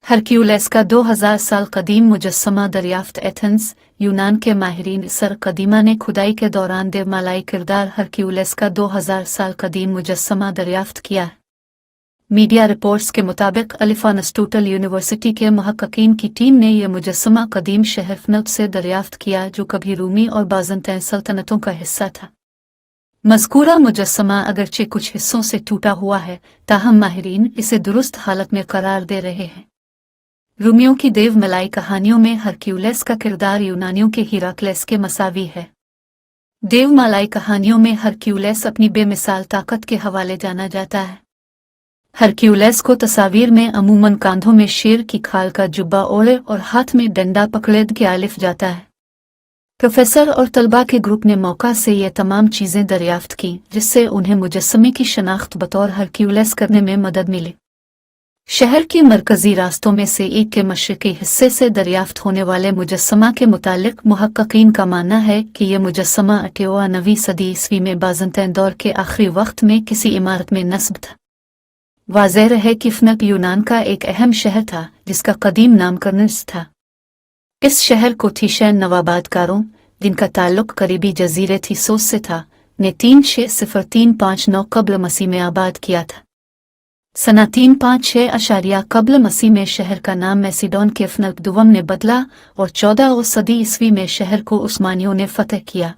हरक्यूलेस का 2000 साल कदीम मुजस्समा दरियाफ्त एथेंस, यूनान के माहिरीन सर कदीमा ने खुदाई के दौरान देवमालाई किरदार हरक्यूलेस का 2000 साल कदीम मुजस्समा दरियाफ्त किया। मीडिया रिपोर्ट्स के मुताबिक अलिफानस्टूटल यूनिवर्सिटी के महक्कीन की टीम ने यह मुजस्समा कदीम शहर फनब से दरियाफ्त किया, जो कभी रूमी और बाज़ंतैन सल्तनतों का हिस्सा था। मज़कूरा मुजस्समा अगरचे कुछ हिस्सों से टूटा हुआ है, ताहम माहिरीन इसे दुरुस्त हालत में करार दे रहे हैं। रूमियों की देवमलाई कहानियों में हरक्यूलेस का किरदार यूनानियों के हिराक्लेस के मसावी है। देवमलाई कहानियों में हरक्यूलेस अपनी बेमिसाल ताकत के हवाले जाना जाता है। हरक्यूलेस को तस्वीर में अमूमन कांधों में शेर की खाल का जुब्बा ओढ़े और हाथ में डंडा पकड़े आलिफ जाता है। प्रोफेसर और तलबा के ग्रुप ने मौका से ये तमाम चीज़ें दरियाफ्त की, जिससे उन्हें मुजस्समे की शनाख्त बतौर हरक्यूलेस करने में मदद मिली। शहर के मरकजी रास्तों में से एक के मशरकी हिस्से से दरियाफ्त होने वाले मुजस्समा के मुतालिक मुहक्कीन का मानना है कि यह मुजस्समा 8वीं सदी ईस्वी में बाज़ंतैन दौर के आखिरी वक्त में किसी इमारत में नस्ब था। वाज़ेह है कि फनब यूनान का एक अहम शहर था, जिसका कदीम नाम कर्निस था। इस शहर को थीशैन नवाबादकारों, जिनका ताल्लुक करीबी जजीरे थीसोस से था, ने 360-359 कब्ल मसीह में आबाद किया था। सना 356 कब्ल मसीह में शहर का नाम मैसिडोन के फनब दुवम ने बदला और 14वीं सदी ईस्वी में शहर को उस्मानियों ने फतह किया।